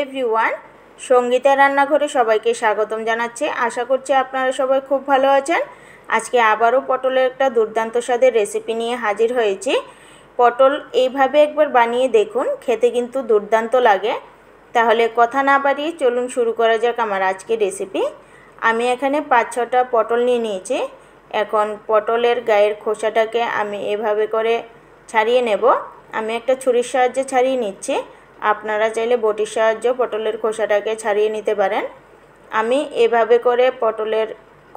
Everyone, Sangeeta রান্নাঘরে সবাইকে স্বাগতম জানাচ্ছি। আশা করছি আপনারা সবাই খুব ভালো আছেন। আজকে আবারও পটলের একটা দুর্দান্ত স্বাদের রেসিপি নিয়ে হাজির হয়েছি। পটল এইভাবে একবার বানিয়ে দেখুন, খেতে কিন্তু দুর্দান্ত লাগে। তাহলে কথা না বাড়িয়ে চলুন শুরু করা যাক আমার আজকের রেসিপি। আমি এখানে 5-6টা পটল নিয়ে নিয়েছি। এখন পটলের গায়ের খোসাটাকে আমি এভাবে করে ছাড়িয়ে নেব। আমি একটা ছুরির সাহায্যে ছাড়িয়ে নিচ্ছি। আপনারা চাইলে বটির সাহায্যে পটলের খোসাটাকে ছাড়িয়ে নিতে পারেন। আমি এভাবে করে পটলের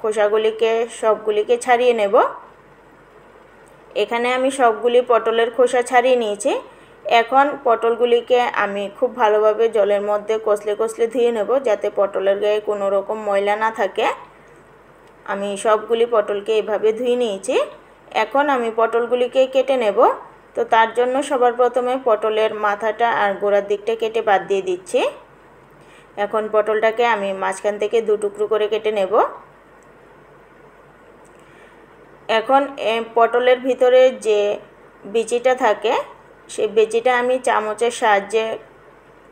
খোসাগুলিকে সবগুলিকে ছাড়িয়ে নেব। এখানে আমি সবগুলি পটলের খোসা ছাড়িয়ে নিয়েছি। এখন পটলগুলিকে আমি খুব ভালোভাবে জলের মধ্যে কষলে কষলে ধুয়ে নেব, যাতে পটলের গায়ে কোনো রকম ময়লা না থাকে। আমি সবগুলি পটলকে এভাবে ধুয়ে নিয়েছি। এখন আমি পটলগুলিকে কেটে নেব। তো তার জন্য সবার প্রথমে পটলের মাথাটা আর গোড়ার দিকটা কেটে বাদ দিয়ে দিচ্ছি। এখন পটলটাকে আমি মাঝখান থেকে 2 টুকরো করে কেটে নেব। এখন পটলের ভিতরে যে বিচিটা থাকে সেই বিচিটা আমি চামচের সাহায্যে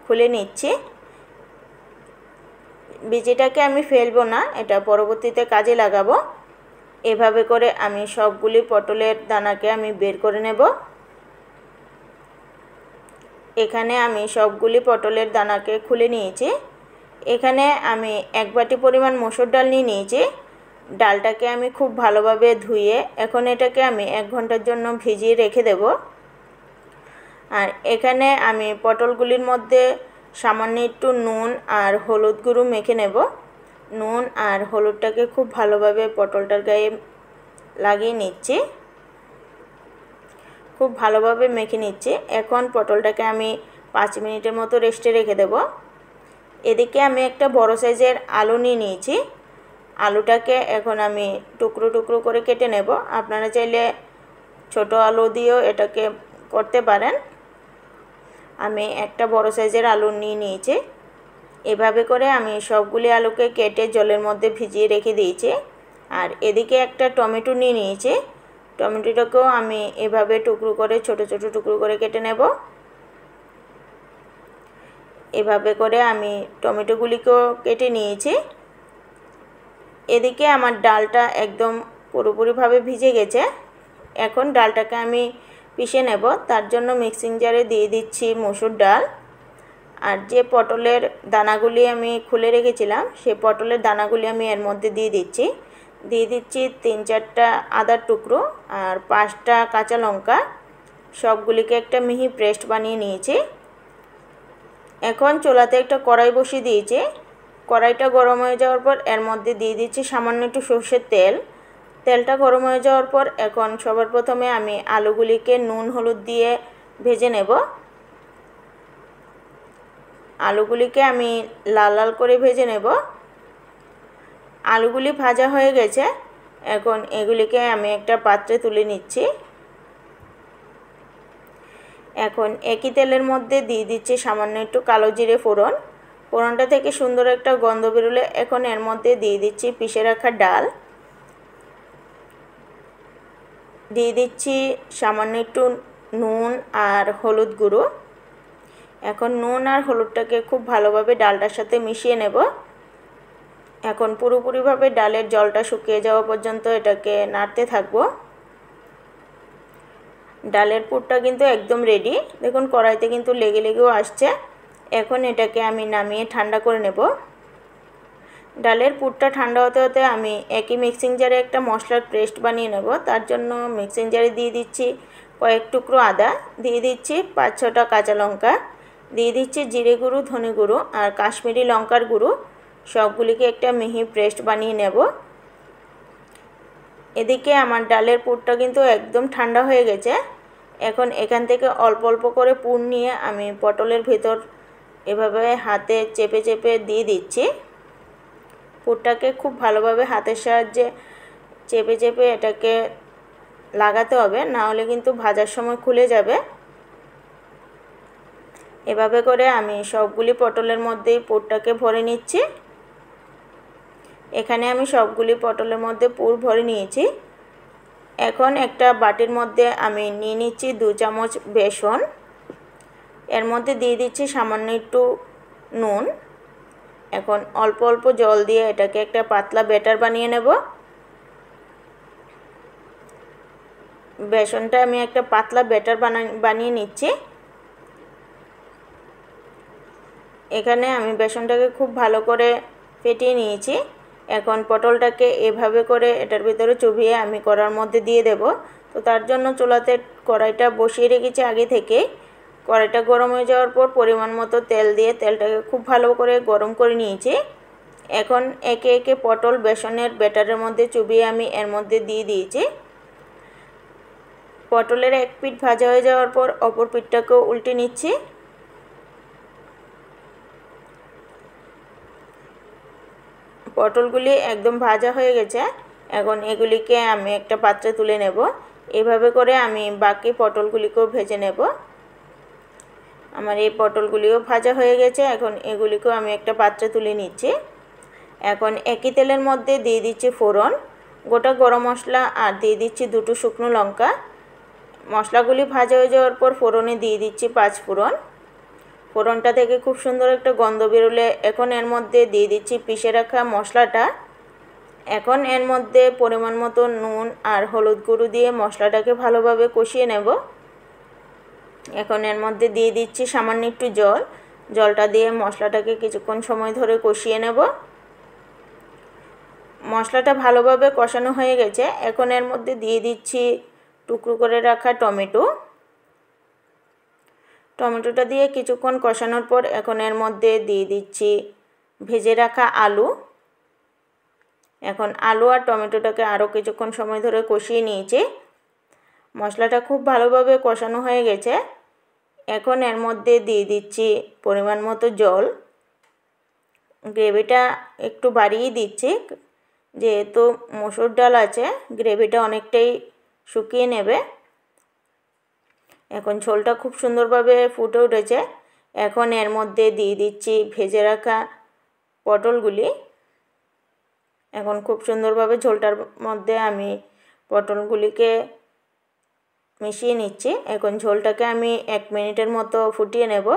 খুলে নিচ্ছি। বিচিটাকে আমি ফেলবো না, এটা পরবর্তীতে কাজে লাগাবো। এভাবে করে আমি সবগুলি পটলের দানাকে আমি বের করে নেব। এখানে আমি সবগুলি পটলের দানাকে খুলে নিয়েছি। এখানে আমি 1 বাটি পরিমাণ মসুর ডাল নিয়ে নিয়েছি। ডালটাকে আমি খুব ভালোভাবে ধুয়ে এখন এটাকে আমি 1 ঘন্টার জন্য ভিজিয়ে রেখে দেব। আর এখানে আমি পটলগুলির মধ্যে সামান্য একটু নুন আর হলুদ গুঁড়ো মেখে নেব। নুন আর হলুদটাকে খুব ভালোভাবে পটলটার গায়ে লাগিয়ে নিচ্ছি, খুব ভালোভাবে মেখে নিচ্ছি। এখন পটলটাকে আমি 5 মিনিটের মতো রেস্টে রেখে দেব। এদিকে আমি একটা বড় সাইজের আলু নিয়ে নিয়েছি। আলুটাকে এখন আমি টুকরো টুকরো করে কেটে নেব। আপনারা চাইলে ছোট আলু দিয়েও এটাকে করতে পারেন। আমি একটা বড় সাইজের আলু নিয়ে নিয়েছি। এভাবে করে আমি সবগুলি আলুকে কেটে জলের মধ্যে ভিজিয়ে রেখে দিয়েছি। আর এদিকে একটা টমেটো নিয়ে নিয়েছি। টমেটোটাকেও আমি এভাবে টুকরো করে ছোট ছোট টুকরো করে কেটে নেব। এভাবে করে আমি টমেটোগুলিকেও কেটে নিয়েছি। এদিকে আমার ডালটা একদম পুরোপুরিভাবে ভিজে গেছে। এখন ডালটাকে আমি পিষে নেব। তার জন্য মিক্সিং জারে দিয়ে দিচ্ছি মসুর ডাল। আর যে পটলের দানাগুলি আমি খুলে রেখেছিলাম সেই পটলের দানাগুলি আমি এর মধ্যে দিয়ে দিচ্ছি। 3-4টা আদার টুকরো আর 5টা কাঁচা লঙ্কা, সবগুলিকে একটা মিহি পেস্ট বানিয়ে নিয়েছি। এখন চুলাতে একটা কড়াই বসিয়ে দিয়েছি। কড়াইটা গরম হয়ে যাওয়ার পর এর মধ্যে দিয়ে দিচ্ছি সামান্য একটু সর্ষের তেল। তেলটা গরম হয়ে যাওয়ার পর এখন সবার প্রথমে আমি আলুগুলিকে নুন হলুদ দিয়ে ভেজে নেব। আলুগুলিকে আমি লাল লাল করে ভেজে নেব। আলুগুলি ভাজা হয়ে গেছে। এখন এগুলিকে আমি একটা পাত্রে তুলে নিচ্ছি। এখন একই তেলের মধ্যে দিয়ে দিচ্ছি সামান্য একটু কালো জিরে ফোড়ন। ফোড়নটা থেকে সুন্দর একটা গন্ধ বেরোলে এখন এর মধ্যে দিয়ে দিচ্ছি পিষে রাখা ডাল। দিয়ে দিচ্ছি সামান্য একটু নুন আর হলুদ গুঁড়ো। এখন নুন আর হলুদটাকে খুব ভালোভাবে ডালটার সাথে মিশিয়ে নেব। এখন পুরোপুরিভাবে ডালের জলটা শুকিয়ে যাওয়া পর্যন্ত এটাকে নাড়তে থাকব। ডালের পুরটা কিন্তু একদম রেডি। দেখুন কড়াইতে কিন্তু লেগে লেগেও আসছে। এখন এটাকে আমি নামিয়ে ঠান্ডা করে নেব। ডালের পুরটা ঠান্ডা হতে হতে আমি একই মিক্সিং জারে একটা মশলার পেস্ট বানিয়ে নেব। তার জন্য মিক্সিং জারে দিয়ে দিচ্ছি কয়েক টুকরো আদা, দিয়ে দিচ্ছি 5-6টা কাঁচা লঙ্কা, দিয়ে দিচ্ছি জিরে গুঁড়ো, ধনে গুঁড়ো আর কাশ্মীরি লঙ্কার গুঁড়ো। সবগুলিকে একটা মিহি পেস্ট বানিয়ে নেব। এদিকে আমার ডালের পুরটা কিন্তু একদম ঠান্ডা হয়ে গেছে। এখন এখান থেকে অল্প অল্প করে পুর নিয়ে আমি পটলের ভেতর এভাবে হাতে চেপে চেপে দিয়ে দিচ্ছি। পুরটাকে খুব ভালোভাবে হাতের সাহায্যে চেপে চেপে এটাকে লাগাতে হবে, না হলে কিন্তু ভাজার সময় খুলে যাবে। এভাবে করে আমি সবগুলি পটলের মধ্যেই পুরটাকে ভরে নিচ্ছি। এখানে আমি সবগুলি পটলের মধ্যে পুর ভরে নিয়েছি। এখন একটা বাটির মধ্যে আমি নিয়ে নিচ্ছি 2 চামচ বেসন। এর মধ্যে দিয়ে দিচ্ছি সামান্য একটু নুন। এখন অল্প অল্প জল দিয়ে এটাকে একটা পাতলা ব্যাটার বানিয়ে নেব। বেসনটা আমি একটা পাতলা ব্যাটার বানিয়ে নিচ্ছি। এখানে আমি বেসনটাকে খুব ভালো করে ফেটিয়ে নিয়েছি। এখন পটলটাকে এভাবে করে এটার ভিতরে চুবিয়ে আমি কড়ার মধ্যে দিয়ে দেব। তো তার জন্য চুলাতে কড়াইটা বসিয়ে রেখেছি আগে থেকে। কড়াইটা গরম হয়ে যাওয়ার পর পরিমাণ মতো তেল দিয়ে তেলটাকে খুব ভালো করে গরম করে নিয়েছি। এখন একে একে পটল বেসনের ব্যাটারের মধ্যে চুবিয়ে আমি এর মধ্যে দিয়ে দিয়েছি। পটলের এক পিঠ ভাজা হয়ে যাওয়ার পর অপর পিঠটাকেও উল্টে নিচ্ছি। পটলগুলি একদম ভাজা হয়ে গেছে। এখন এগুলিকে আমি একটা পাত্রে তুলে নেব। এভাবে করে আমি বাকি পটলগুলিকেও ভেজে নেব। আমার এই পটলগুলিও ভাজা হয়ে গেছে। এখন এগুলিকেও আমি একটা পাত্রে তুলে নিচ্ছি। এখন একই তেলের মধ্যে দিয়ে দিচ্ছি ফোড়ন, গোটা গরম মশলা আর দিয়ে দিচ্ছি 2টো শুকনো লঙ্কা। মশলাগুলি ভাজা হয়ে যাওয়ার পর ফোড়নে দিয়ে দিচ্ছি 5 ফোড়ন। ফোড়নটা থেকে খুব সুন্দর একটা গন্ধ বেরোলে এখন এর মধ্যে দিয়ে দিচ্ছি পিষে রাখা মশলাটা। এখন এর মধ্যে পরিমাণ মতো নুন আর হলুদ গুঁড়ো দিয়ে মশলাটাকে ভালোভাবে কষিয়ে নেব। এখন এর মধ্যে দিয়ে দিচ্ছি সামান্য একটু জল। জলটা দিয়ে মশলাটাকে কিছুক্ষণ সময় ধরে কষিয়ে নেব। মশলাটা ভালোভাবে কষানো হয়ে গেছে। এখন এর মধ্যে দিয়ে দিচ্ছি টুকরো করে রাখা টমেটো। টমেটোটা দিয়ে কিছুক্ষণ কষানোর পর এখন এর মধ্যে দিয়ে দিচ্ছি ভেজে রাখা আলু। এখন আলু আর টমেটোটাকে আরও কিছুক্ষণ সময় ধরে কষিয়ে নিয়েছি। মশলাটা খুব ভালোভাবে কষানো হয়ে গেছে। এখন এর মধ্যে দিয়ে দিচ্ছি পরিমাণ মতো জল। গ্রেভিটা একটু বাড়িয়ে দিচ্ছি, যেহেতু মসুর ডাল আছে গ্রেভিটা অনেকটাই শুকিয়ে নেবে। এখন ঝোলটা খুব সুন্দরভাবে ফুটে উঠেছে। এখন এর মধ্যে দিয়ে দিচ্ছি ভেজে রাখা পটলগুলি। এখন খুব সুন্দরভাবে ঝোলটার মধ্যে আমি পটলগুলিকে মিশিয়ে নিচ্ছি। এখন ঝোলটাকে আমি 1 মিনিটের মতো ফুটিয়ে নেব।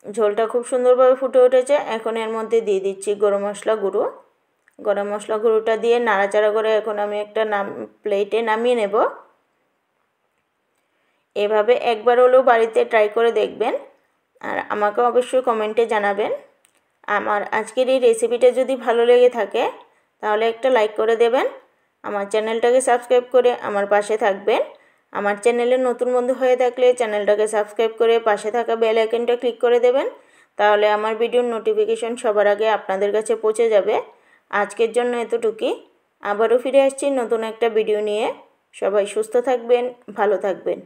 ঝোলটা খুব সুন্দরভাবে ফুটে উঠেছে। এখন এর মধ্যে দিয়ে দিচ্ছি গরম মশলা গুঁড়ো। গরম মশলা গুঁড়োটা দিয়ে নাড়াচাড়া করে এখন আমি একটা প্লেটে নামিয়ে নেব। এভাবে একবার হলেও বাড়িতে ট্রাই করে দেখবেন আর আমাকে অবশ্যই কমেন্টে জানাবেন। আমার আজকের এই রেসিপিটা যদি ভালো লেগে থাকে তাহলে একটা লাইক করে দেবেন। আমার চ্যানেলটাকে সাবস্ক্রাইব করে আমার পাশে থাকবেন। আমার চ্যানেলে নতুন বন্ধু হয়ে থাকলে চ্যানেলটাকে সাবস্ক্রাইব করে পাশে থাকা বেল আইকনটা ক্লিক করে দেবেন। তাহলে আমার ভিডিওর নোটিফিকেশন সবার আগে আপনাদের কাছে পৌঁছে যাবে। আজকের জন্য এতটুকুই। আবারও ফিরে আসছি নতুন একটা ভিডিও নিয়ে। সবাই সুস্থ থাকবেন, ভালো থাকবেন।